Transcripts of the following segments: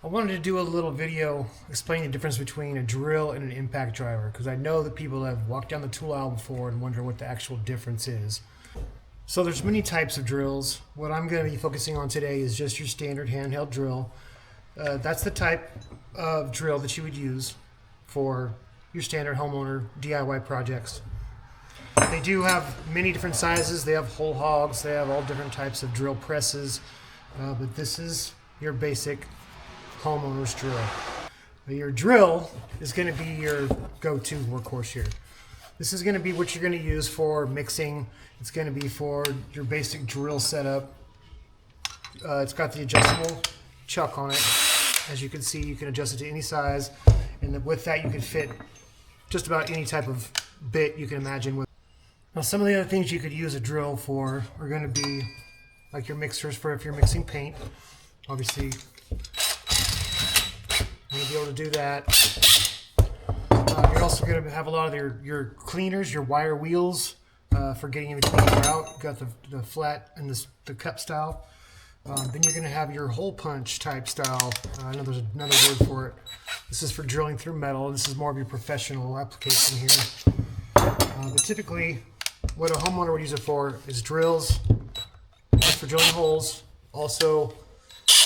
I wanted to do a little video explaining the difference between a drill and an impact driver because I know that people have walked down the tool aisle before and wonder what the actual difference is. So there's many types of drills. What I'm going to be focusing on today is just your standard handheld drill. That's the type of drill that you would use for your standard homeowner DIY projects. They do have many different sizes. They have whole hogs. They have all different types of drill presses. But this is your basic homeowner's drill. Your drill is going to be your go-to workhorse here. This is going to be what you're going to use for mixing. It's going to be for your basic drill setup. It's got the adjustable chuck on it. As you can see, you can adjust it to any size, and with that you can fit just about any type of bit you can imagine. Now, some of the other things you could use a drill for are going to be like your mixers for if you're mixing paint. Obviously, you're going to be able to do that. You're also going to have a lot of your cleaners, your wire wheels for getting in between or out. You've got the flat and the cup style. Then you're going to have your hole punch type style. I know there's another word for it. This is for drilling through metal. This is more of your professional application here. But typically, what a homeowner would use it for is drills, just for drilling holes. Also,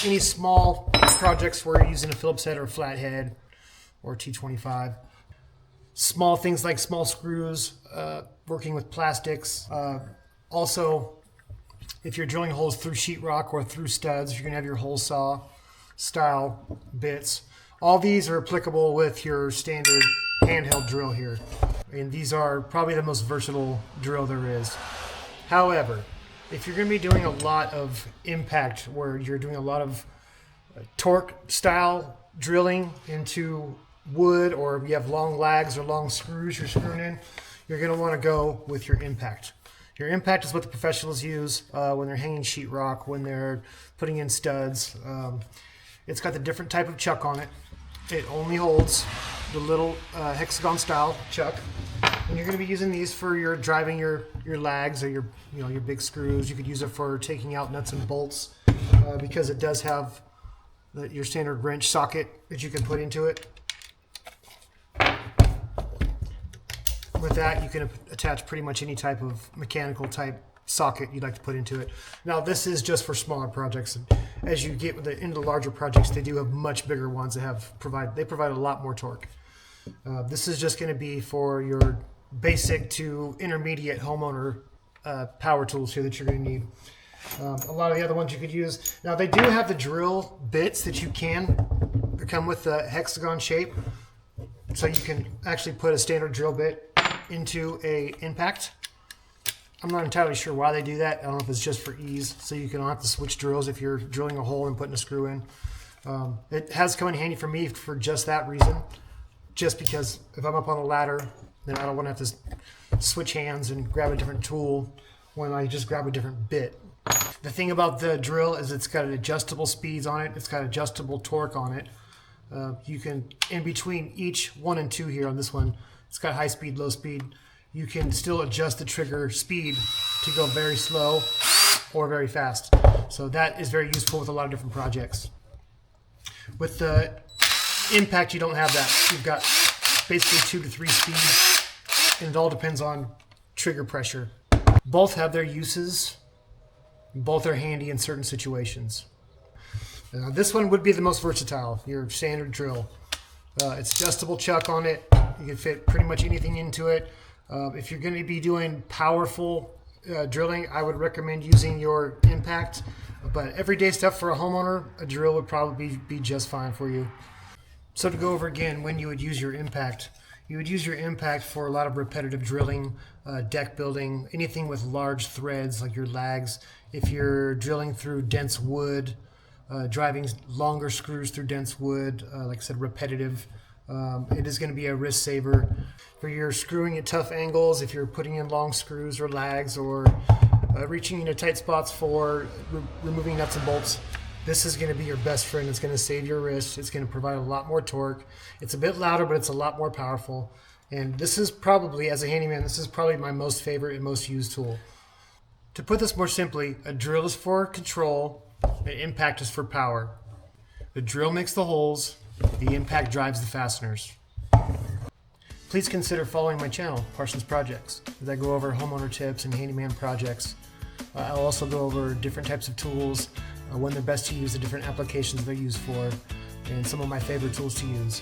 any small projects where you're using a Phillips head or a flathead or T25. Small things like small screws, working with plastics. Also, if you're drilling holes through sheetrock or through studs, you're going to have your hole saw style bits. All these are applicable with your standard handheld drill here. And these are probably the most versatile drill there is. However, if you're going to be doing a lot of impact, where you're doing a lot of torque style drilling into wood, or you have long lags or long screws you're screwing in, you're going to want to go with your impact. Your impact is what the professionals use when they're hanging sheetrock, when they're putting in studs. It's got the different type of chuck on it. It only holds the little hexagon style chuck. And you're going to be using these for your driving your lags or your big screws. You could use it for taking out nuts and bolts because it does have your standard wrench socket that you can put into it. With that, you can attach pretty much any type of mechanical type socket you'd like to put into it. Now, this is just for smaller projects. As you get into larger projects, they do have much bigger ones that provide a lot more torque. This is just going to be for your basic to intermediate homeowner power tools here that you're going to need. A lot of the other ones you could use. Now, they do have the drill bits that come with the hexagon shape, so you can actually put a standard drill bit into a impact. I'm not entirely sure why they do that. I don't know if it's just for ease, so you don't have to switch drills if you're drilling a hole and putting a screw in. It has come in handy for me for just that reason, just because if I'm up on a ladder, then I don't want to have to switch hands and grab a different tool when I just grab a different bit. The thing about the drill is it's got adjustable speeds on it. It's got adjustable torque on it. You can, in between each 1 and 2 here on this one, it's got high speed, low speed. You can still adjust the trigger speed to go very slow or very fast. So that is very useful with a lot of different projects. With the impact, you don't have that. You've got basically 2 to 3 speeds, and it all depends on trigger pressure. Both have their uses. Both are handy in certain situations. This one would be the most versatile, your standard drill. It's adjustable chuck on it. You can fit pretty much anything into it. If you're going to be doing powerful drilling, I would recommend using your impact. But everyday stuff for a homeowner, a drill would probably be just fine for you. So to go over again, when you would use your impact, you would use your impact for a lot of repetitive drilling, deck building, anything with large threads like your lags. If you're drilling through dense wood, driving longer screws through dense wood, like I said, repetitive. It is going to be a risk saver. For your screwing at tough angles, if you're putting in long screws or lags, or reaching into tight spots for removing nuts and bolts, this is going to be your best friend. It's going to save your wrist. It's going to provide a lot more torque. It's a bit louder, but it's a lot more powerful. And this is probably, as a handyman, this is probably my most favorite and most used tool. To put this more simply, a drill is for control, an impact is for power. The drill makes the holes, the impact drives the fasteners. Please consider following my channel, Parsons Projects, as I go over homeowner tips and handyman projects. I'll also go over different types of tools, when they're best to use, the different applications they're used for, and some of my favorite tools to use.